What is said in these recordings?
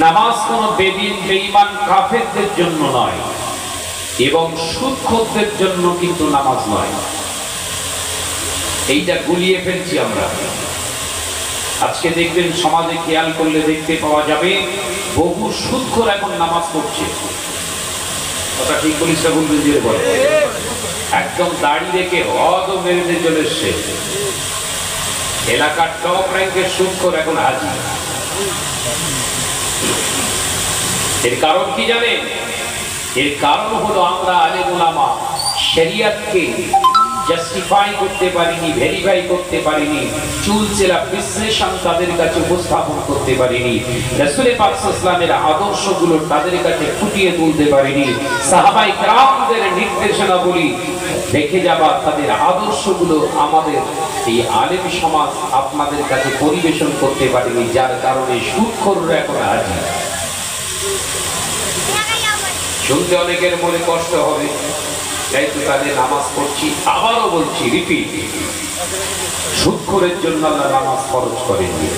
নামাজ কোনো বেদিন বেঈমান কাফেরদের জন্য নয়, এবং সুদখোরদের জন্য কিন্তু নামাজ নয়। এইটা গুলিয়ে ফেলছি আমরা। আজকে দেখবেন সমাজে খেয়াল করলে দেখতে পাওয়া যাবে বহু সুদখোর এখন নামাজ পড়ছে। কথা ঠিক বলিস না, বলবেন যে বলে একদম দাড়ি রেখে হদ ও মেরে চলে এসছে। এলাকার টপ র্যাঙ্কের সুদখোর এখন হাজি। এর কারণ কি জানেন? এর কারণ হলো আমরা আলেম উলামা শরিয়তকে জাস্টিফাই করতে পারিনি, ভেরিফাই করতে পারিনি, চুলচেরা বিশ্লেষণ তাদের কাছে উপস্থাপন করতে পারিনি, রাসূল পাক সাল্লাল্লাহু আলাইহি ওয়াসাল্লামের আদর্শগুলো তাদের কাছে ফুটিয়ে তুলতে পারিনি, সাহাবায়ে কেরামদের নির্দেশনাবলী দেখে যাবা, তাদের আদর্শগুলো আমাদের এই আলেম সমাজ আপনাদের কাছে পরিবেশন করতে পারিনি, যার কারণে সুদখোররা এখন হাজির। শুনতে অনেকের মনে কষ্ট হবে, তাই তো তাদের নামাজ পড়ছি। আবারও বলছি, রিপিট, সুদখোরের জন্য আল্লাহ নামাজ ফরজ করেননি।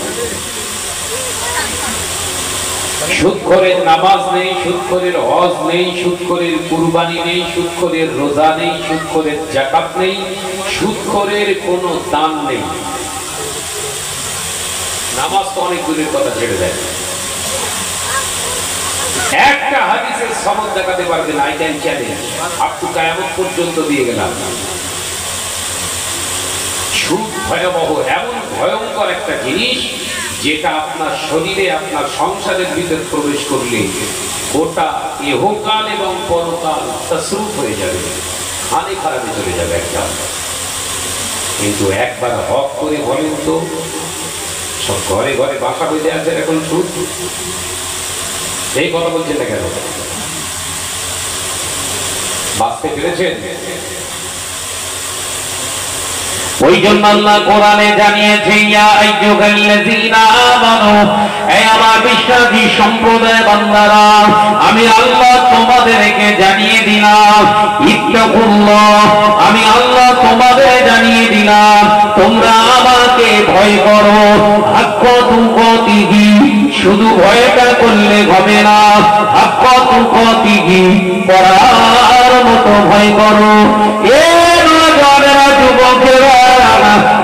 সুদখোরের নামাজ নেই, সুদখোরের হজ নেই, সুদখোরের কুরবানি নেই, সুদখোরের রোজা নেই, সুদখোরের যাকাত নেই, সুদখোরের কোনো দান নেই। নামাজ তো অনেক দূরের কথা ছেড়ে দেয়। একটা হাদিসের সনদ দেখাতে পারবেন? I can challenge, up to কিয়ামত পর্যন্ত দিয়ে গেলাম। সুদ ভয়াবহ, এমন ভয়ঙ্কর একটা জিনিস যেটা আপনার শরীরে, আপনার সংসারের ভিতর প্রবেশ করলে গোটা ইহকাল এবং পরকাল তসরুফ হয়ে যাবে, খানে খারাপে চলে যাবে একটা। কিন্তু একবার হক করে বলেন তো, সব ঘরে ঘরে বাসা বেঁধে আছে এখন সুদ। এই কথা বলছেন না কেন? বাঁচতে পেরেছেন? ওই জন্য আল্লাহ কোরআনে জানিয়েছে, ইয়া আইয়ুহাল্লাযীনা আমানু, হে আমার বিশ্বাসী সম্প্রদায় বান্দারা, আমি আল্লাহ তোমাদেরকে জানিয়ে দিলাম, ইত্তাকুল্লাহ, আমি আল্লাহ তোমাদের জানিয়ে দিলাম, তোমরা আমাকে ভয় করো, হাক্কা তুকাতিহি, শুধু ভয়টা করলে হবে না, হাক্কা তুকাতিহি, পড়ার মতো ভয় করো। এ নওজওয়ানেরা, যুবকেরা,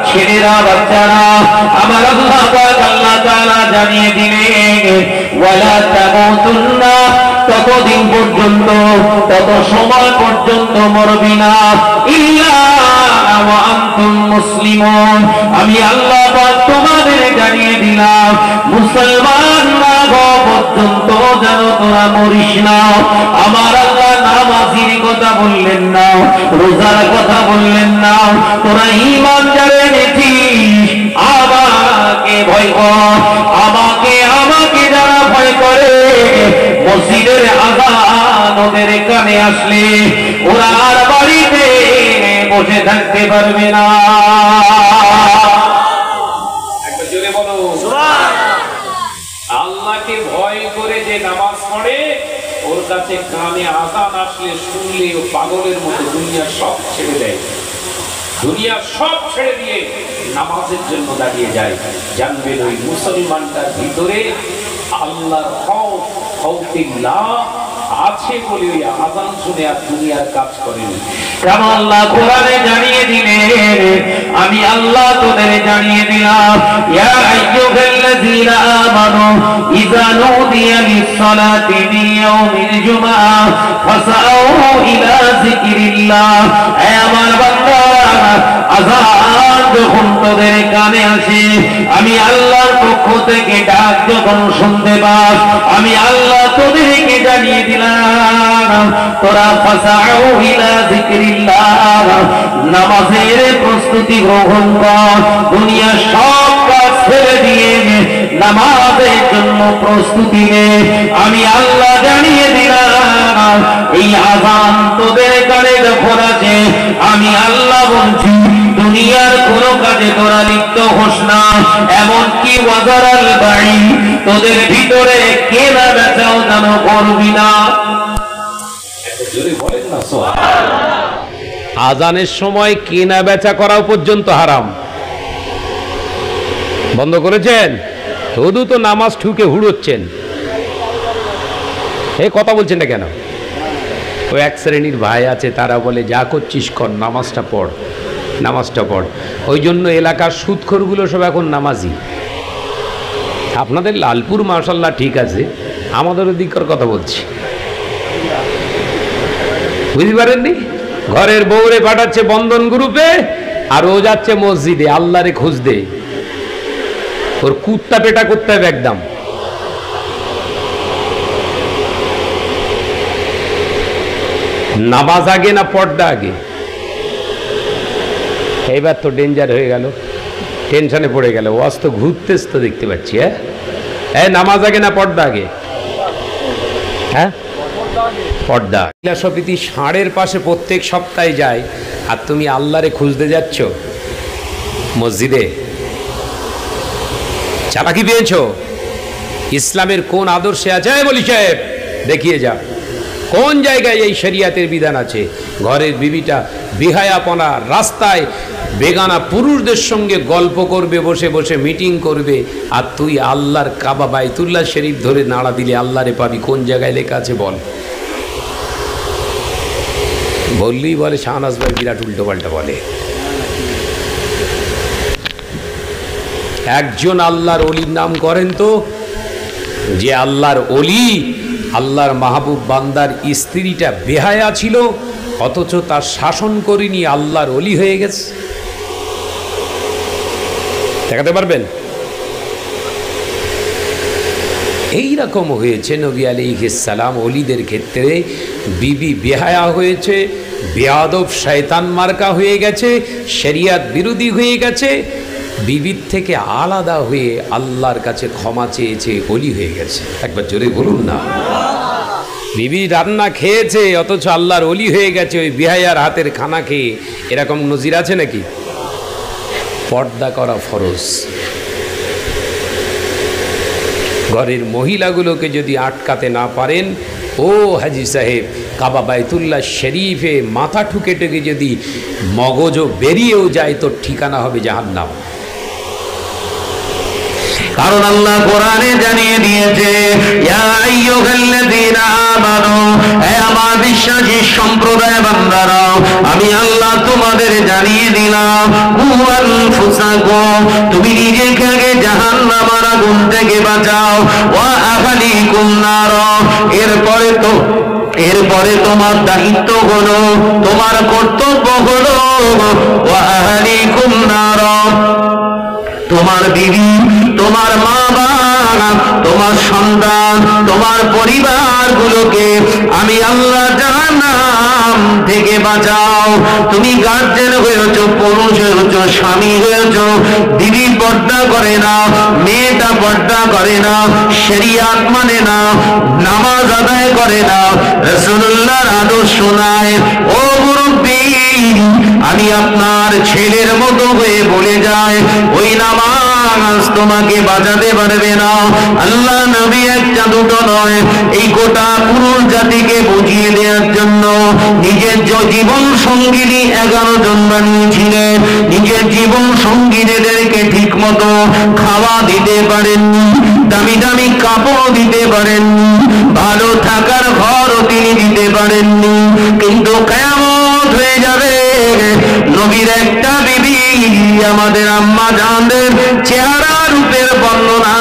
ছেলেরা, বাচ্চারা, আমার আল্লাহ পাক আল্লাহ তাআলা জানিয়ে দিলেন, ওয়ালা তামুতুন্না, ততদিন পর্যন্ত, তত সময় পর্যন্ত মরবি না, ইল্লা ওয়া আনতুম মুসলিমুন, আমি আল্লাহ পাক তোমাদের জানিয়ে দিলাম, মুসলমান না হওয়া পর্যন্ত যেন তোরা মরিস না। আমার আল্লাহ নামাজের কথা বললেন না, রোজার কথা বললেন না, তোরা ঈমান যারা এনেছিস আমাকে ভয় কর, আমাকে যারা ভয় করে, মসজিদের আযান ওদের কানে আসলে ওরা আর বাড়িতে বসে থাকতে পারবে না। একটা জোরে বলো সুবহানাল্লাহ। আল্লাহকে ভয় করে যে নামাজ পড়ে, ওর কাছে কানে আযান আসলে শুনলে ও পাগলের মতো দুনিয়া সব ছেড়ে দেয়, দুনিয়া সব ছেড়ে দিয়ে নামাজের জন্য দাঁড়িয়ে যায়। জানবেন ওই মুসলমানটার ভিতরে আল্লাহর খৌফ, খৌফিল্লাহ আছে বলে ওই আযান শুনে আর দুনিয়ার কাজ করেনি। কারণ আল্লাহ কোরআনে জানিয়ে দিলেন, আমি আল্লাহ তোদের জানিয়ে দিলাম, ইয়া আইয়ুহাল্লাযীনা আমানু, ইযা নুদিয়া লিস-সালাতি মিন ইয়াউমিল জুমআহ ফাসাউ ইলা যিকরিল্লাহ, হে আমার বান্দারা, আযান যখন তোদের কানে আসে, আমি আল্লাহর পক্ষ থেকে ডাক যখন শুনতে পাস, আমি আল্লাহ তোদেরকে জানিয়ে দিলাম, তোরা ফাসাউ ইলা যিকরিল্লাহ, নামাজের প্রস্তুতি গ্রহণ কর, দুনিয়ার সব কাজ ছেড়ে দিয়ে নামাজের জন্য প্রস্তুতি নে। আমি আল্লাহ জানিয়ে দিলাম, এই আযান তোদের কানে যখন আছে, আমি আল্লাহ বলছি, দুনিয়ার কোন কাজে তোরা লিপ্ত হোস না, এমনকি ওয়াজারাল বাই, তোদের ভিতরে কেনা বেচাও যেন করবি না। জোরে বলেন না সুবহানাল্লাহ। আযানের সময় কেনা বেচা করাও পর্যন্ত হারাম। বন্ধ করেছেন? শুধু তো নামাজ ঠুকে হুড়োচ্ছেন। এই কথা বলছেন না কেন? ওই এক শ্রেণীর ভাই আছে, তারা বলে যা করছিস কর, নামাজটা পড়, নামাজটা পড়। ওই জন্য এলাকার সুদখোরগুলো সব এখন নামাজি। আপনাদের লালপুর মাশাআল্লাহ ঠিক আছে, আমাদের ওদিককার কথা বলছি, বুঝতে পারেননি? ঘরের বউরে পাঠাচ্ছে বন্ধন গ্রুপে, আর ও যাচ্ছে মসজিদে আল্লাহরে খুঁজতে। ওর কুত্তা পেটা করতে হবে একদম। নামাজ আগে না পর্দা আগে? এইবার তো ডেঞ্জার হয়ে গেল, টেনশনে পড়ে গেল। ওয়াজ তো ঘুরতেছ তো দেখতে পাচ্ছি। হ্যাঁ, নামাজ আগে না পর্দা আগে? হ্যাঁ, পর্দা। সপিতি ষাঁড়ের পাশে প্রত্যেক সপ্তাহে যায়, আর তুমি আল্লাহরে খুঁজতে যাচ্ছ মসজিদে। চালাকি পেয়েছ? ইসলামের কোন আদর্শে আছে বলি সাহেব, দেখিয়ে যা। কোন জায়গায় এই শরিয়াতের বিধান আছে? ঘরের বিবিটা বিহায়াপনা, রাস্তায় বেগানা পুরুষদের সঙ্গে গল্প করবে, বসে বসে মিটিং করবে, আর তুই আল্লাহর কাবা বাইতুল্লাহ শরীফ ধরে নাড়া দিলে আল্লাহরে পাবি। কোন জায়গায় লেখা আছে বল? বললেই বলে শাহনাজ ভাই বিরাট উল্টো পাল্টা বলে। একজন আল্লাহর অলির নাম করেন তো, যে আল্লাহর অলি, আল্লাহর মাহবুব বান্দার স্ত্রীটা বেহায়া ছিল, অথচ তার শাসন করিনি, আল্লাহর অলি হয়ে গেছে। দেখাতে পারবেন? এইরকম হয়েছে নবী আলাইহিস সালাম অলিদের ক্ষেত্রে। বিবি বেহায়া হয়েছে, বেয়াদব শয়তান মার্কা হয়ে গেছে, শরিয়াত বিরোধী হয়ে গেছে, বিবির থেকে আলাদা হয়ে আল্লাহর কাছে ক্ষমা চেয়েছে, অলি হয়ে গেছে। একবার জোরে বলুন না। বিবি রান্না খেয়েছে, অথচ আল্লাহর অলি হয়ে গেছে ওই বেহায়ার হাতের খানা খেয়ে। এরকম নজির আছে নাকি? পর্দা করা ফরজ। ঘরের মহিলাগুলোকে যদি আটকাতে না পারেন, ও হাজি সাহেব, কাবা বাইতুল্লাহ শরীফে মাথা ঠুকে ঠুকে যদি মগজও বেরিয়েও যায়, তো ঠিকানা হবে জাহান্নাম। কারণ আল্লাহ কোরআনে জানিয়ে দিয়েছে, ইয়া আইয়ুহাল্লাযীনা আমানু, হে আমার বিশ্বাসী সম্প্রদায় বান্দারা, আমি আল্লাহ তোমাদের জানিয়ে দিলাম, কু আনফুসাকুম, তুমি নিজেকে আগে জাহান্নামের আগুন থেকে বাঁচাও, ওয়া আহলিকুম নার, এরপরে তোমার দায়িত্ব হলো, তোমার কর্তব্য হলো, ওয়া আহলিকুম নার, তোমার বিবি, তোমার মা বাবা, তোমার সন্তান, তোমার পরিবারগুলোকে আমি আল্লাহ জাহান্নাম থেকে বাঁচাও। তুমি গার্জেন হয়েছ, পুরুষ হয়েছ, স্বামী হয়েছ, বিবি পর্দা করে না, মেয়েটা পর্দা করে না, শরিয়াত মানে না, নামাজ আদায় করে না, রাসূলুল্লাহর আদর্শ নাই, ও মুরব্বী, আমি আপনার ছেলের মতো হয়ে বলে যাই, ওই নামাজ তোমাকে বাঁচাতে পারবে না। আল্লাহ নবী একটা দুটো নয়, এই গোটা পুরুষ জাতিকে বুঝিয়ে দেওয়ার জন্য নিজের জীবন সঙ্গিনী 11 জন বানিয়েছিলেন। নিজের জীবন সঙ্গীদেরকে ঠিক মতো খাওয়া দিতে পারেননি, দামি দামি কাপড় দিতে পারেননি, ভালো থাকার ঘরও তিনি দিতে পারেননি। কিন্তু কিয়ামত হয়ে যাবে, নবীর একটা বিবি, আমাদের আম্মা জানদের চেহারা রূপের বর্ণনা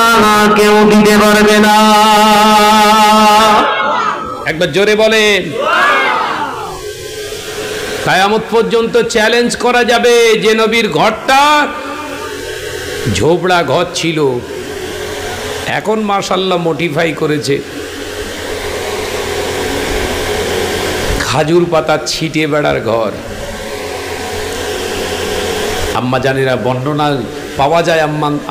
কেউ দিতে পারবে না। একবার জোরে বলেন। কিয়ামত পর্যন্ত চ্যালেঞ্জ করা যাবে যে নবীর ঘরটা ঝোপড়া ঘর ছিল, এখন মাশাআল্লাহ মডিফাই করেছে, খাজুর পাতা ছিটে বেড়ার ঘর। আম্মা জানেরা বর্ণনা পাওয়া যায়,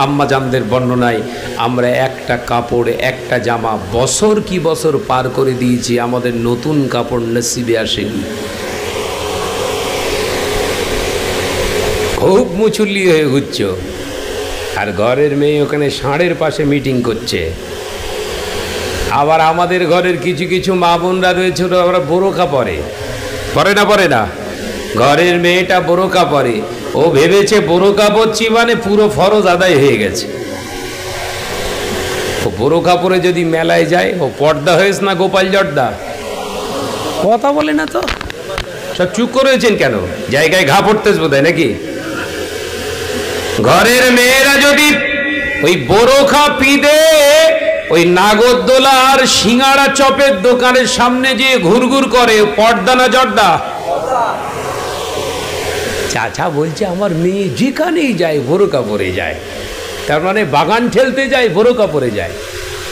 আম্মা জানদের বর্ণনায়, আমরা একটা কাপড়, একটা জামা বছর কি বছর পার করে দিয়েছি, আমাদের নতুন কাপড় নসিবে আসেনি। খুব মুচুল্লি হয়ে ঘুরছ, আর ঘরের মেয়ে ওখানে ষাঁড়ের পাশে মিটিং করছে। আবার আমাদের ঘরের কিছু কিছু মা বোনরা রয়েছে, ওরা বোরকা পরে না, পরে না। ঘরের মেয়েটা বোরকা পরে, ও ভেবেছে বোরকা পরছি মানে পুরো ফরজ আদায় হয়ে গেছে। ও বোরখা পরে যদি মেলায় যায়, ও পর্দা হয়েছে না গোপাল জর্দা? কথা বলে না তো, সব চুপ করেছেন কেন? জায়গায় ঘা পড়তেছে বোধ হয় নাকি? ঘরের মেয়েরা যদি ওই বোরখা পিদে ওই নাগরদোলা আর সিঙ্গাড়া চপের দোকানের সামনে যে ঘুরঘুর করে, পর্দা না জর্দা? চাচা বলছে আমার মেয়ে যেখানেই যায় বোরখা পরে যায়, তার মানে বাগান ঠেলতে যায় বোরখা পরে যায়।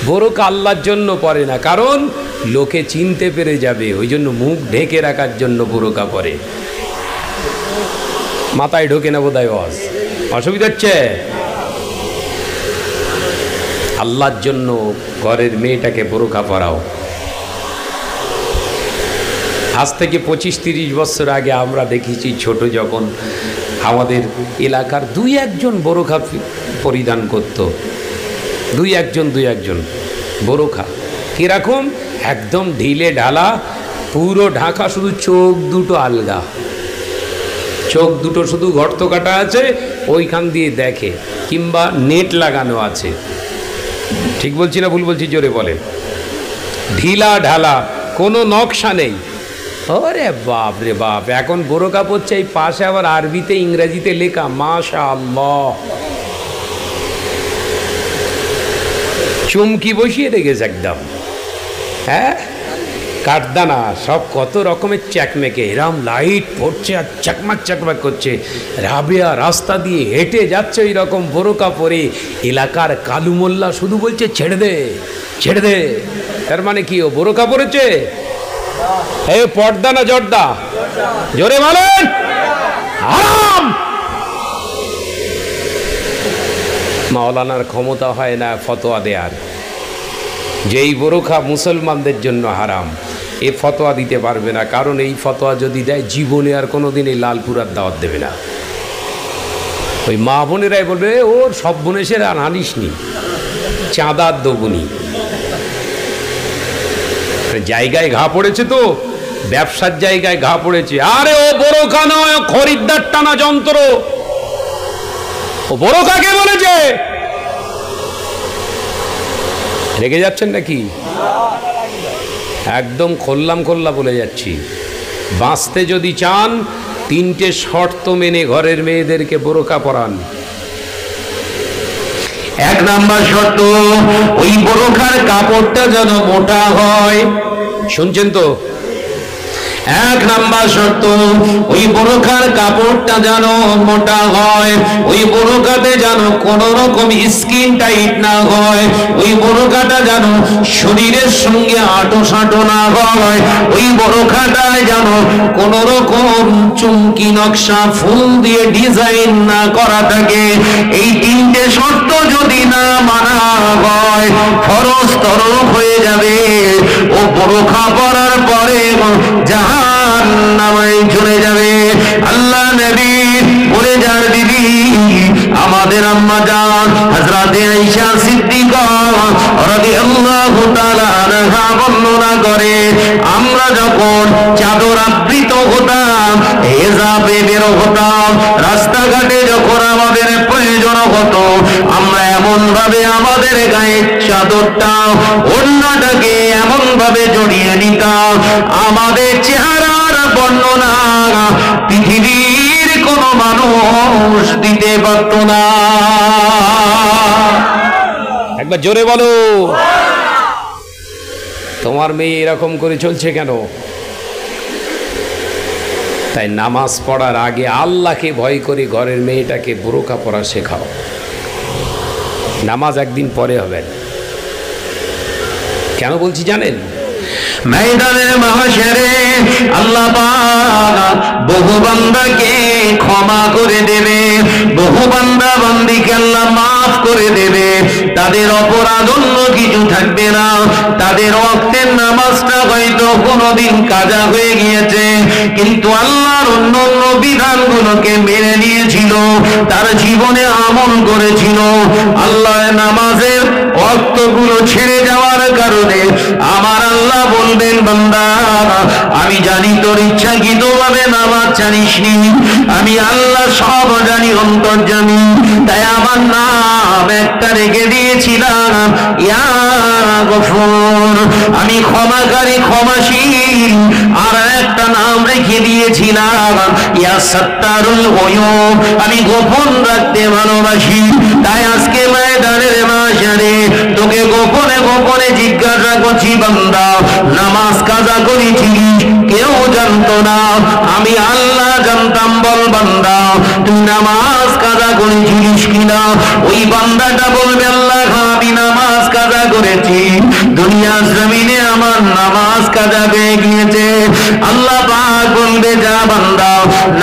বোরখা আল্লাহর জন্য পরে না, কারণ লোকে চিনতে পেরে যাবে, ওই জন্য মুখ ঢেকে রাখার জন্য বোরখা পরে। মাথায় ঢোকে না বোধহয়, অসুবিধা হচ্ছে? আল্লাহর জন্য ঘরের মেয়েটাকে বোরখা পরাও। আজ থেকে 25-30 বছর আগে আমরা দেখেছি, ছোট যখন আমাদের এলাকার 2-1 বোরখা পরিধান করত, 2-1 বোরখা। কিরকম? একদম ঢিলে ঢালা, পুরো ঢাকা, শুধু চোখ দুটো আলগা, চোখ দুটো শুধু গর্ত কাটা আছে, ওইখান দিয়ে দেখে, কিংবা নেট লাগানো আছে। ঠিক বলছি না ভুল বলছি? জোরে বলে। ঢিলা ঢালা, কোনো নকশা নেই। ওরে বাপ রে বাপ, এখন বোরখা পরছে, এই পাশে আবার আরবিতে ইংরেজিতে লেখা মাশাআল্লাহ, চুমকি বসিয়ে রেখেছে একদম। হ্যাঁ, কাঠদানা সব কত রকমের চ্যাকমেকে, এরম লাইট পড়ছে আর চাকমাক চাকমাক করছে। রাবেয়া রাস্তা দিয়ে হেঁটে যাচ্ছে ওই রকম বোরখা পরে, এলাকার কালু মোল্লা শুধু বলছে ছেড়ে দে ছেড়ে দে। তার মানে কি, ও বোরখা পরেছে? এই পর্দা না জর্দা? জোরে বলেন। হারাম। মাওলানার ক্ষমতা হয় না ফতোয়া দেয়ার, যেই বোরখা মুসলমানদের জন্য হারাম, এ ফতোয়া দিতে পারবে না, কারণ এই ফতোয়া যদি দেয় জীবনে আর কোনোদিন এই লালপুরার দাওয়াত দেবে না। ওই মা বোনেরাই বলবে ওর সব বোনেসের আর আনিস নি, চাঁদার দবনি। জায়গায় ঘা পড়েছে তো, ব্যবসার জায়গায় ঘা পড়েছে। আরে ও বোরখা নয়, খরিদ্দার টানা যন্ত্র। ও বোরখা কে বলেছে? রেগে যাচ্ছেন নাকি? একদম খোল্লাম খোল্লা বলে যাচ্ছি, বাঁচতে যদি চান 3টে শর্ত মেনে ঘরের মেয়েদেরকে বোরখা পরান। 1 নাম্বার শর্ত, ওই বোরখার কাপড়টা যেন মোটা হয়। শুনছেন তো? 1 নাম্বার শর্ত, ওই বোরখার কাপড়টা যেন মোটা হয়, ওই বোরখাতে যেন কোন রকম স্কিন টাইট না হয়, ওই বোরখাটা যেন শরীরের সঙ্গে আটো সাটো না হয়, ওই বোরখাটায় যেন কোন রকম চুমকি নকশা ফুল দিয়ে ডিজাইন না করা থাকে। এই 3টে শর্ত যদি না মানা হয়, ফরজ তরফ হয়ে যাবে। ও বোরখা পরার পরে জাহান্নামে চলে যাবে। আল্লাহ নবী বলে যার দিদি আমাদের আম্মা জান হযরতে আয়েশা সিদ্দিকা রাদিয়াল্লাহু তাআলা আনহা বর্ণনা করে, আমরা যখন চাদর আবৃত হতাম, হিজাবে বের হতাম, রাস্তাঘাটে যখন আমাদের প্রয়োজন হতো, আমরা এমন ভাবে আমাদের গায়ে চাদরটা ওড়নাটাকে এমন ভাবে জড়িয়ে নিতাম, আমাদের চেহারার বর্ণনা পৃথিবীর কোন মানুষ দিতে পারত না। একবার জোরে বলো। তোমার মেয়ে এরকম করে চলছে কেন? তাই নামাজ পড়ার আগে আল্লাহকে ভয় করে ঘরের মেয়েটাকে বোরখা পরা শেখাও। নামাজ একদিন পরে হবে। কেন বলছি জানেন? ময়দানে মাহশরে আল্লাহ পাক বহু বান্দাকে ক্ষমা করে দেবে, বহু বান্দা বান্দিকে আল্লাহ মাফ করে দেবে, তাদের অপরাধ অন্য কিছু থাকবে না। তাদের ওয়াক্তের নামাজটা হয়তো কোনোদিন কাজা হয়ে গিয়েছে, কিন্তু আল্লাহর অন্য অন্য বিধানগুলোকে মেনে নিয়েছিল, তার জীবনে আমল করেছিল। আল্লাহর নামাজের ওয়াক্তগুলো ছেড়ে যাওয়ার কারণে আমার আল্লাহ বলবেন বান্দা আমি জানি তোর ইচ্ছাকৃতভাবে নামাজ জানিসনি, আমি আল্লাহ সব জানি, অন্তর্যামী, তাই আমার নাম একটা রেখে দিয়েছিলাম ইয়া গফুর, আমি ক্ষমাকারী ক্ষমাশীল, আর একটা নাম রেখে দিয়েছিলাম ইয়া সাত্তারুল গয়ুব, আমি গোপন রাখতে ভালোবাসি। তাই আজকে ময়দানের মাঝারে তোকে গোপনে গোপনে জিজ্ঞাসা করছি, বান্দা নামাজ কাজা করেছিস? কেউ জানতো না, আমি আল্লাহ জানতাম। বল বান্দা তুই নামাজ কাজা করেছিস কিনা? ওই বান্দাটা বলবে আল্লাহ আমি নামাজ কাজা করেছি, দুনিয়ার জমিনে আমার নামাজ কাজা হয়ে গিয়েছে। আল্লাহ পাক বলবে যা বান্দা,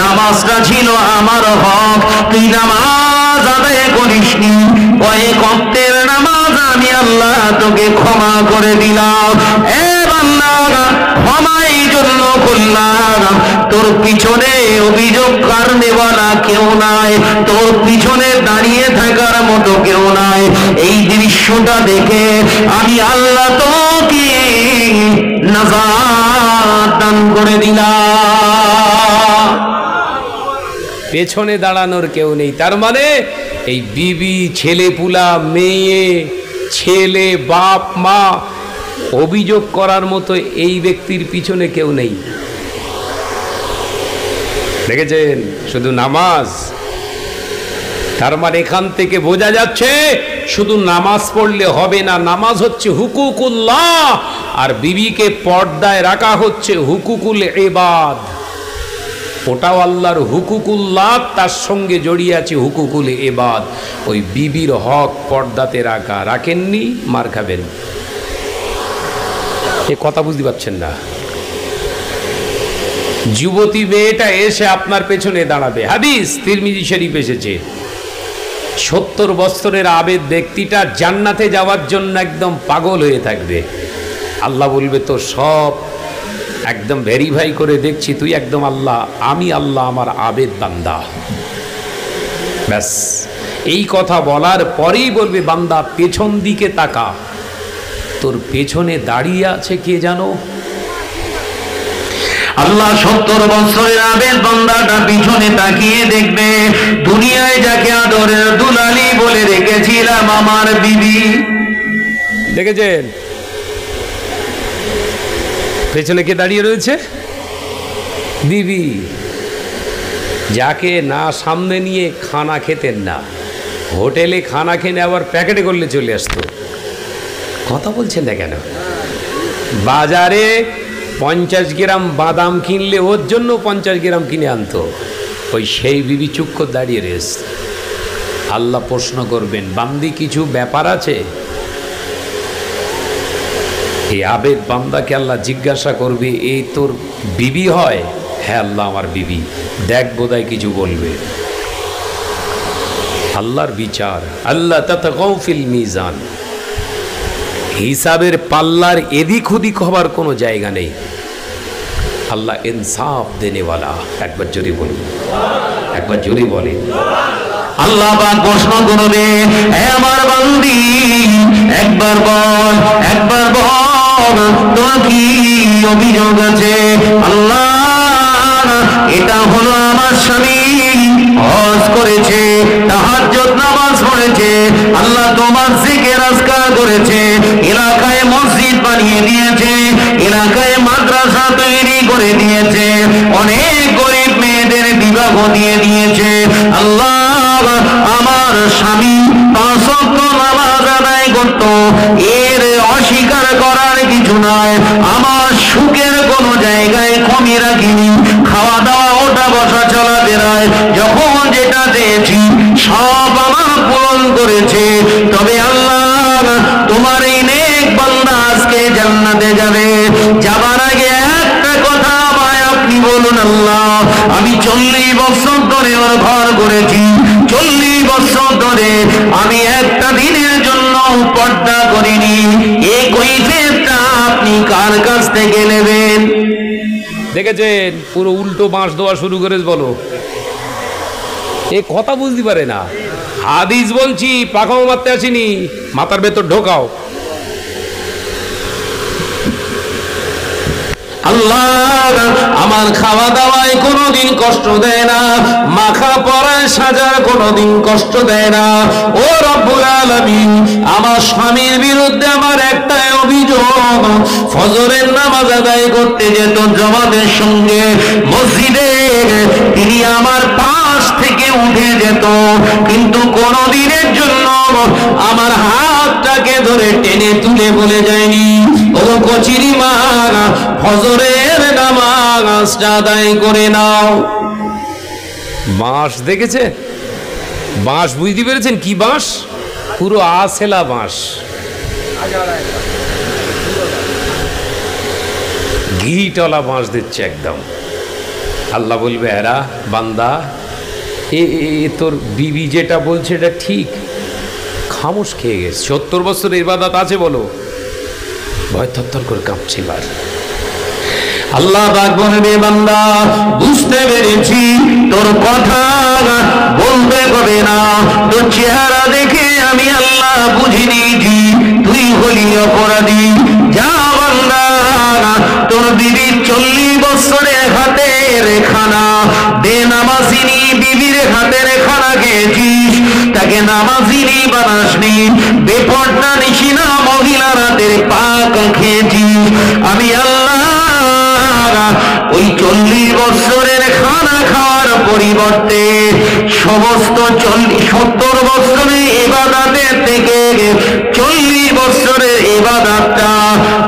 নামাজটা ছিল আমার হক, তুই নামাজ আদায় করিসনি, কয়েক ওয়াক্তের নামাজ আমি আল্লাহ তোকে ক্ষমা করে দিলাম। এ বান্দা ক্ষমাই জন্য করলাম, তোর পিছনে অভিযোগ কারণেওয়ালা কেউ নাই, তোর পিছনে দাঁড়িয়ে থাকার মতো কেউ নাই। এই দৃশ্যটা দেখে আমি আল্লাহ তোকে নাজাত দান করে দিলাম। পেছনে দাঁড়ানোর কেউ নেই, তার মানে এই বিবি, ছেলে পুলা, মেয়ে, ছেলে, বাপ মা অভিযোগ করার মতো এই ব্যক্তির পিছনে কেউ নেই। দেখেছেন? শুধু নামাজ। তার মানে এখান থেকে বোঝা যাচ্ছে শুধু নামাজ পড়লে হবে না, নামাজ হচ্ছে হুকুকুল্লাহ, আর বিবিকে পর্দায় রাখা হচ্ছে হুকুকুল ইবাদ। ওটাও আল্লাহর হুকুকুল্লাহ, তার সঙ্গে জড়িয়ে আছে হুকুকুল ইবাদ। ওই বিবির হক পর্দাতে রাখা, রাখেননি মার খাবেন। এ কথা বুঝতে পারছেন না? যুবতী মেয়েটা এসে আপনার পেছনে দাঁড়াবে, হাদিস তিরমিজি শরীফ এসেছে, 70 বছরের আবেদ ব্যক্তিটা জান্নাতে যাওয়ার জন্য একদম পাগল হয়ে থাকবে। আল্লাহ বলবে তো সব একদম ভেরিফাই করে দেখছি, তুই একদম আল্লাহ, আমি আল্লাহ আমার আবেদ বান্দা। ব্যাস এই কথা বলার পরেই বলবে বান্দা পেছন দিকে তাকা, তোর পেছনে দাঁড়িয়ে আছে কে জানো? আল্লাহ 70 বছরের আবেদ বান্দাটা পিছনে তাকিয়ে দেখবে, দুনিয়ায় যাকে আদরের দুলালি বলে রেখেছিলাম আমার বিবি। দেখেছেন পেছনে কে দাঁড়িয়ে রয়েছে? বিবি, যাকে না সামনে নিয়ে খানা খেতেন না, হোটেলে খানা খেয়ে আবার প্যাকেটে করলে চলে আসতো। কথা বলছেন না কেন? বাজারে 50 গ্রাম বাদাম কিনলে ওর জন্য 50 গ্রাম কিনে আনতো, ওই সেই বিবি চুপ করে দাঁড়িয়ে রয়েছে। আল্লাহ প্রশ্ন করবেন, বান্দি কিছু ব্যাপার আছে? এই আবেদ বান্দাকে আল্লাহ জিজ্ঞাসা করবে, এই তোর বিবি হয়? হ্যাঁ আল্লাহ আমার বিবি। দেখ বোধহয় কিছু বলবে। আল্লাহর বিচার, আল্লাহ তাতাগাউ ফিল মিজান, হিসাবের পাল্লার এদিক ওদিক হবার কোনো জায়গা নেই। আল্লাহ ইনসাফ দেনেওয়ালা। একবার জোরে বলুন, একবার জোরে বলেন। আল্লাহ পাক প্রশ্ন করবে, হে আমার বান্দি একবার বল, একবার বল তোর কি অভিযোগ আছে? আল্লাহ এটা হলো আমার স্বামী হজ করেছে, তাহাজ্জুদ নামাজ পড়েছে, আল্লাহ তোমার জিকির আজকার করেছে, এলাকায় মসজিদ বানিয়ে দিয়েছে, এলাকায় মাদ্রাসা তৈরি করে দিয়েছে, অনেক গরিব মেয়েদের বিবাহ দিয়ে দিয়েছে। আল্লাহ আমার স্বামী 5 ওয়াক্ত নামাজ আদায় করত, এর অস্বীকার করার কিছু নয়। আমার সুখের কোনো জায়গায় কমি রাখিনি, খাওয়া দাওয়া ওটা বসা চলাফেরায় যখন যেটা চেয়েছি সব আমার পূরণ করেছে। তবে আল্লাহ তোমার এই নেক বান্দা আজকে জান্নাতে যাবে, যাবার আগে একটা কথা আমায় আপনি বলুন, আল্লাহ আমি 40 বছর ধরে ওর ঘর করেছি, 40 বছর ধরে আমি একটা দিনের জন্য পর্দা করিনি, এই কৈফিয়তটা আপনি কার কাছ থেকে নেবেন? দেখেছেন পুরো উল্টো বাঁশ দেওয়া শুরু করে বলো, এ কথা বুঝতে পারে না। হাদিস বলছি, পাখাও মারতে আসিনি, মাথার ভেতর ঢোকাও। আল্লাহ আমার খাওয়া দাওয়ায় কোনোদিন কষ্ট দেয় না, মাখা পরায় সাজার কোনোদিন কষ্ট দেয় না। ও রব্বুল আলামিন, আমার স্বামীর বিরুদ্ধে আমার একটাই অভিযোগ, ফজরের নামাজ আদায় করতে যেত জামাতের সঙ্গে মসজিদে, তিনি আমার পাশ থেকে উঠে যেত, কিন্তু কোনদিনের জন্য আমার হাতটাকে ধরে টেনে তুলে বলে যায়নি, ও কচিরি মা ফজরের নামাজটা আদায় করে নাও। বাঁশ দেখেছে? বাঁশ বুঝতে পেরেছেন কি বাঁশ? পুরো আছেলা বাঁশ, ঘিটলা বাঁশ দিচ্ছে একদম। আল্লাহ বলবে, এরা বান্দা, এ তোর বিবি যেটা বলছে এটা ঠিক, খামোশ খেয়ে গেছে। 70 বছরের ইবাদত আছে বলো, ভয় থরথর করে কাঁপছে। এবার আল্লাহ পাক বলবে, বান্দা বুঝতে পেরেছি তোর কথা বলতে হবে না, তোর চেহারা দেখে আমি আল্লাহ বুঝে নিয়েছি তুই হলি অপরাধী। যা বান্দা, তোর বিবির 40 বছরের হাতের খানা, বেনামাজিনী বিবির হাতের খানা খেয়েছিস, তাকে নামাজিনী বানাসনি, বেপর্দা নিশিনা মহিলার হাতের পাক খেয়েছিস। আমি আল্লাহ ওই 40 বছরের খানা খাওয়ার পরিবর্তে সমস্ত 70 বছরের ইবাদতের থেকে 40 বছরের ইবাদতটা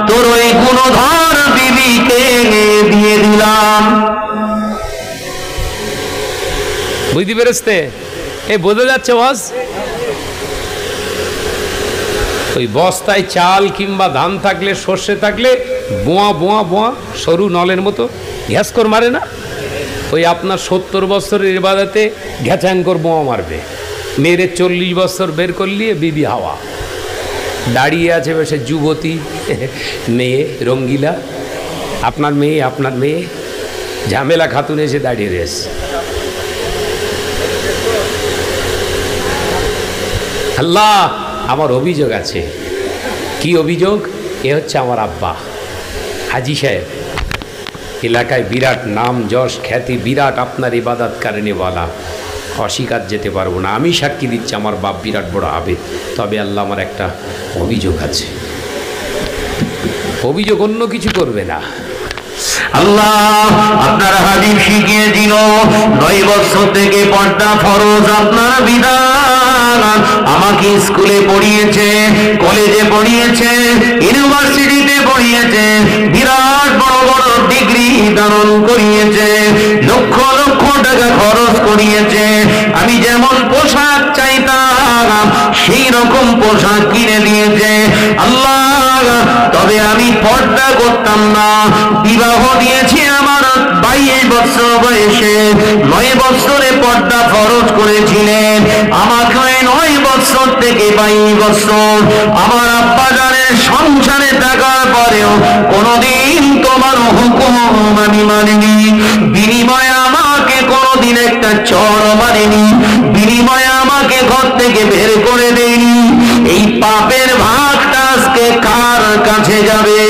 তোর ওই গুণধর বিবিকে দিয়ে দিলাম। বুঝতে পেরেছে? এই বোঝা যাচ্ছে ওয়াজ? ওই বস্তায় চাল কিংবা ধান থাকলে, সর্ষে থাকলে বোয়া বোয়া বোয়া সরু নলের মতো গ্যাস করে মারে না? ওই আপনার 70 বছরের ইবাদতে ঘ্যাচাং করে বোয়া মারবে, মেরে 40 বছর বের করলিয়ে বিবি হাওয়া দাঁড়িয়ে আছে বেশে যুবতী মেয়ে রঙ্গিলা, আপনার মেয়ে ঝামেলা খাতুন এসে দাঁড়িয়ে রয়েছে। আল্লাহ, আমার অভিযোগ আছে। কি অভিযোগ? এ হচ্ছে আমার আব্বা হাজি সাহেব, এলাকায় বিরাট নাম যশ খ্যাতি, বিরাট আপনার ইবাদত কারণেওয়ালা, অস্বীকার যেতে পারবো না। আমি সাক্ষী দিচ্ছি আমার বাপ বিরাট বড় আবেদ। তবে আল্লাহ, আমার একটা অভিযোগ আছে। অভিযোগ অন্য কিছু করবে না। আল্লাহ আপনার হাবিব শিখিয়ে দিল 9 বছর থেকে পর্দা ফরজ আপনার বিধান। আমাকে স্কুলে পড়িয়েছে, কলেজে পড়িয়েছে, ইউনিভার্সিটিতে পড়িয়েছে, বিরাট বড় বড় ডিগ্রি ধারণ করিয়েছে, লক্ষ লক্ষ টাকা খরচ করিয়েছে। আমি যেমন পোশাক চাইতাম সেই রকম পোশাক কিনে দিয়েছে আল্লাহ। তবে আমি পর্দা করতাম না। বিবাহ দিয়েছি আমার 22 বছর বয়সে, 9 বছরে পর্দা ফরজ করেছিলেন আমাকে। 9 বছর থেকে 22 বছর আমার আব্বা জানের সংসারে থাকার পরেও কোনদিন তোমার হুকুম আমি মানিনি। বিনিময়ে আমাকে কোনদিন একটা চর মারেনি, বিনিময়ে আমাকে ঘর থেকে বের করে দেয়নি। এই পাপের ভাগটা আজকে কার কাছে যাবে?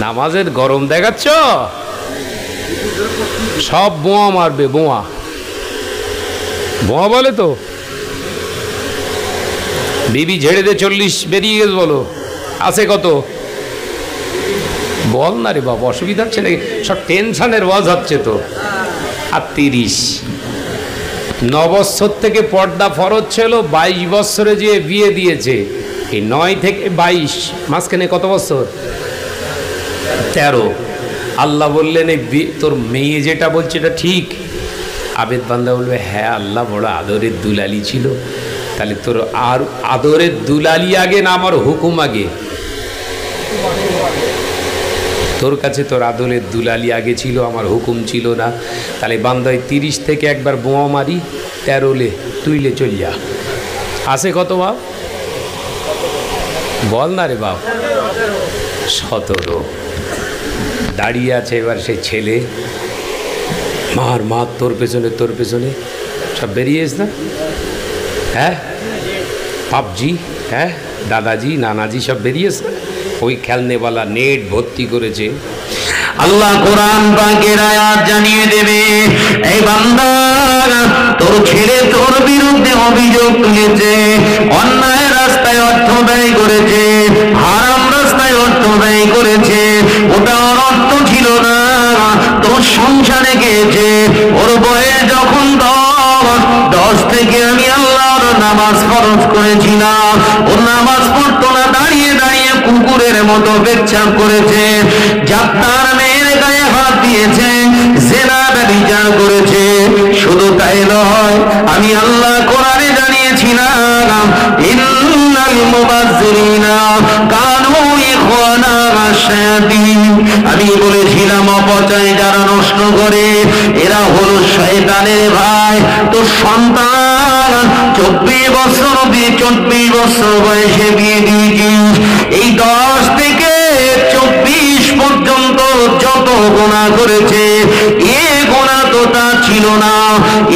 নামাজের গরম দেখাচ্ছ, সব বোয়া মারবে। বোয়া বোয়া বলে তো, বিবি ঝেড়ে দে 40 বেরিয়ে গেছে, বলো আছে কত? বল না রে বাবা, অসুবিধা হচ্ছে নাকি? সব টেনশনের ওয়াজ হচ্ছে তো। আর 30 9 বছর থেকে পর্দা ফরজ ছিল, 22 বছরে যে বিয়ে দিয়েছে। এই 9 থেকে 22 মাঝখানে কত বছর? 13। আল্লাহ বললেন, এই তোর মেয়ে যেটা বলছে এটা ঠিক। আবেদ বান্দা বলবে, হ্যাঁ আল্লাহ বড় আদরের দুলালি ছিল। তাহলে তোর আর আদরের দুলালি আগে না আমার হুকুম আগে? তোর কাছে তোর আদরের দুলালি আগে ছিল, আমার হুকুম ছিল না। তাহলে বান্দায় 30 থেকে একবার বোয়া মারি, 13 তুইলে চলিয়া আছে কত বাপ? বল না রে বাপ। 17 দাঁড়িয়ে আছে এবার সেই ছেলে, মা তোর পেছনে সব বেরিয়েছ না? হ্যাঁ পাপজি, হ্যাঁ দাদাজি নানাজি সব বেরিয়েছে। ওই খেলনেওয়ালা নেট ভর্তি করেছে। আল্লাহ কোরআন পাকের আয়াত জানিয়ে দেবে, এই বান্দা তোর ছেলে তোর বিরুদ্ধে অভিযোগ তুলেছে, অন্যায় রাস্তায় অর্থ ব্যয় করেছে, হারাম রাস্তায় অর্থ ব্যয় করেছে, ওটা ওর অর্থ ছিল না, তোর সংসারে গিয়েছে। ওর বয়স যখন 10 থেকে আমি আল্লাহর নামাজ ফরজ করেছিলাম, ও নামাজ পড়তো না, দাঁড়িয়ে দাঁড়িয়ে কুকুরের মতো পেচ্ছাপ করেছে, যাত্রার মেয়ের গায়ে হাত দিয়েছে, জেনা ব্যভিচার করেছে। শুধু তাই নয়, আমি আল্লাহ কোরআনে জানিয়েছিলাম, ইন্নাল মুবাজ্জিরিনা কানু ইখওয়ানা শায়াতিন। আমি বলেছিলাম অপচয় যারা নষ্ট করে এরা হলো শয়তানের ভাই। তো সন্তান 24 বছর বয়সে বিয়ে দিয়েছিস, এই 10 থেকে 24 পর্যন্ত যত গুনাহ করেছে, এ গুনাহ তো তার ছিল না,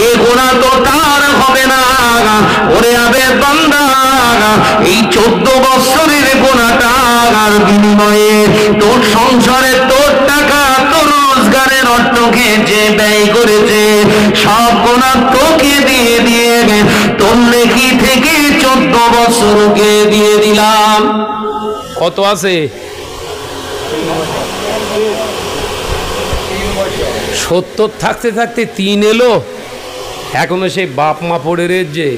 এ গুনাহ তো তার হবে না। ওরে আবে বান্দা, এই 14 বছরের গুনাহটার বিনিময়ে তোর সংসারে তোর টাকা তোর রোজগারের অর্থকে যে ব্যয় করেছে, সব গুনাহ তোকে দিয়ে দিয়ে তোর নেকি থেকে 14 বছরকে দিয়ে দিলাম। কত আছে? 70 থাকতে থাকতে 3 এলো। এখনো সেই বাপ মা পড়ে রয়েছে।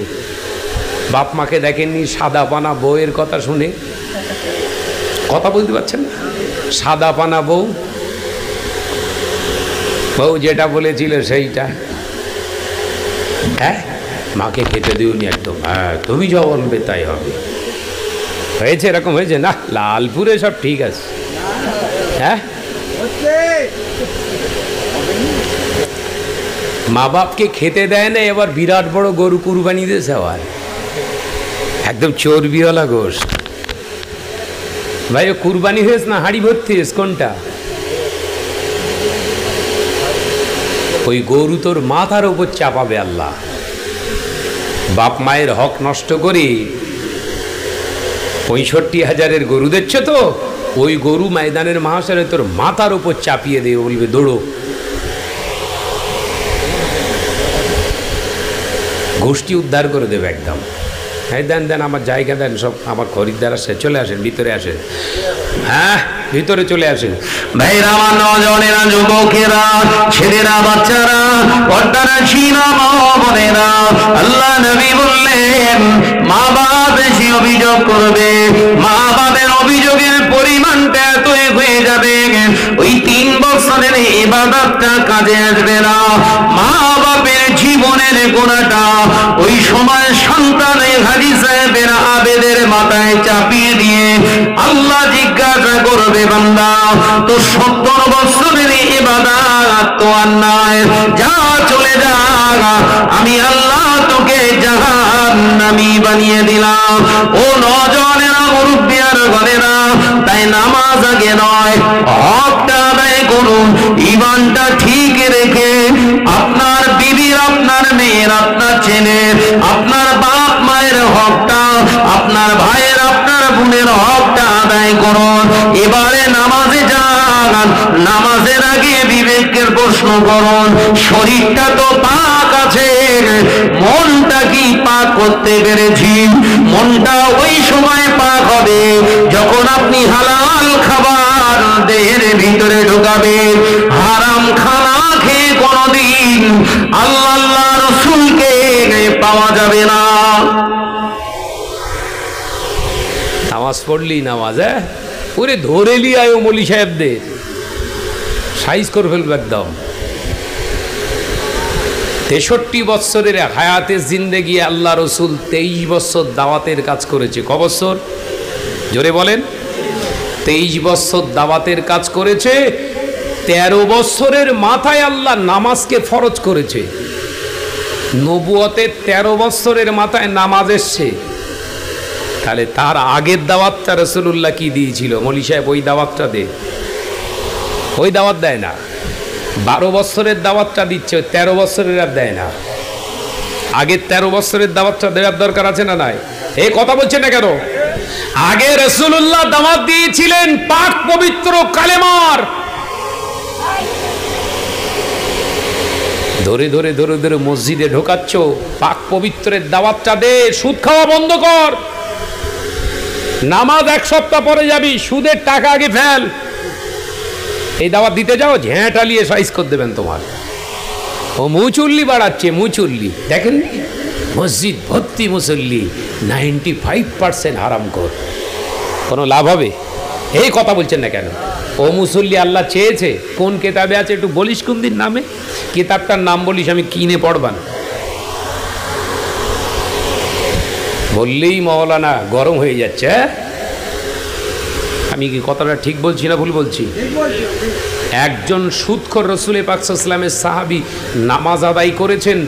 বাপ মাকে দেখেননি সাদা পানা বউয়ের কথা শুনে? কথা বলতে পারছেন না? সাদা পানা বউ, বউ যেটা বলেছিল সেইটা। হ্যাঁ, মাকে খেতে দিওনি একদম, হ্যাঁ তুমি যা বলবে তাই হবে। হয়েছে এরকম হয়েছে না? লালপুরে সব ঠিক আছে। হ্যাঁ, মা বাপকে খেতে দেয় না, এবার বিরাট বড় গরু কুরবানি দিয়েছে, আবার একদম চর্বিওয়ালা গোশ। ভাই ও কুরবানি হয়েছে না হাঁড়ি ভর্তি হয়েছে? কোনটা? ওই গরু তোর মাথার উপর চাপাবে আল্লাহ। বাপ মায়ের হক নষ্ট করে 65,000-এর গরু দিচ্ছ তো, ওই গরু ময়দানের মহাশয়ে তোর মাথার উপর চাপিয়ে দিয়ে বলবে দৌড়ো। গোষ্ঠী উদ্ধার করে দেবে একদম। হ্যাঁ, দেন দেন, আমার জায়গা দেন, সব আমার খরিদ্দার আসে, চলে আসেন, ভিতরে আসেন। হ্যাঁ, ভিতরে চলে আসেন। ভাইরা, আমার নজনেরা, যুবকেরা, ছেলেরা, বাচ্চারা, পর্দারা, ছিনা মা বোনেরা, আল্লাহ নবী বললেন মা বাপ বেশি অভিযোগ করবে, মা বাপের অভিযোগের পরিমাণটা এতই হয়ে যাবে, ওই 3 বছরের ইবাদতটা কাজে আসবে না। মা বাপের জীবনের গুনাহটা ওই সময় সন্তানের হাজী সাহেবের আবেদের মাথায় চাপিয়ে দিয়ে আল্লাহ জিজ্ঞাসা করবে, বান্দা তো 70 বছরের ইবাদত তো অন্যায়, যা চলে যা, আমি আল্লাহ তোকে জাহান্নামী বানিয়ে দিলাম। ও নজনেরা, মুরব্বিয়ার ঘরেরা, তাই নামাজ আগে নয়, হকটা আদায় করুন, ঈমানটা ঠিক রেখে আপনার বিবির, আপনার মেয়ের, আপনার ছেলের, আপনার বাপ মায়ের হকটা, আপনার ভাইয়ের, আপনার বোনের হকটা আদায় করুন। এবারে নামাজে যান, নামাজের আগে বিবেকের প্রশ্ন করুন, শরীরটা তো পাক আছে, মনটা কি পাক করতে পেরেছি? মনটা ওই সময় পাক হবে যখন আপনি হালাল খাবার দেহের ভিতরে ঢোকাবেন। হারাম খানা খেয়ে কোনদিন আল্লাহ রসুলকে পাওয়া যাবে না। নামাজ পড়লি নামাজ, হ্যাঁ ওরে ধরে লিয়ায় ও মলি সাহেবদের সাইজ করে ফেলবে একদম। 63 বছরের হায়াতের জিন্দেগি আল্লাহ রসুল 23 বছর দাওয়াতের কাজ করেছে। ক বছর? জোরে বলেন। 23 বছর দাওয়াতের কাজ করেছে। 13 বছরের মাথায় আল্লাহ নামাজকে ফরজ করেছে। নবুয়তের 13 বছরের মাথায় নামাজ এসছে। তাহলে তার আগের দাওয়াতটা রাসূলুল্লাহ কি দিয়েছিল? মৌলী সাহেব ওই দাওয়াতটা দে, ওই দাওয়াত দেয় না। 12 বছরের দাওয়াতটা দিচ্ছে, 13 বছরের আর দেয় না। আগের 13 বছরের দাওয়াতটা দেওয়ার দরকার আছে না নাই? এই কথা বলছে না কেন? আগে রাসূলুল্লাহ দাওয়াত দিয়েছিলেন পাক পবিত্র কালেমার। ধরে ধরে ধরে ধরে মসজিদে ঢোকাচ্ছ, পাক পবিত্রের দাওয়াতটা দে, সুদ খাওয়া বন্ধ কর, নামাজ এক সপ্তাহ পরে যাবি, সুদের টাকা আগে ফেল, এই দাওয়াত দিতে যাও, ঝ্যাঁটালিয়ে সাইজ করে দেবেন তোমার। ও মুচুল্লি বাড়াচ্ছে, মুচুল্লি দেখেন মসজিদ ভর্তি মুসল্লি, 95% হারাম কর, কোনো লাভ হবে? এই কথা বলছেন না কেন? ও মুসল্লি আল্লাহ চেয়েছে, কোন কেতাবে আছে একটু বলিস, কোন দিন নামে কিতাবটার নাম বলিস, আমি কিনে পড়বান। বললেই মওলানা গরম হয়ে যাচ্ছে। আমি কি কথাটা ঠিক বলছি না ভুল বলছি? একজন সুদখোর রসুল পাক সাল্লাল্লাহু আলাইহি ওয়াসাল্লামের সাহাবী নামাজ আদায় করেছেন,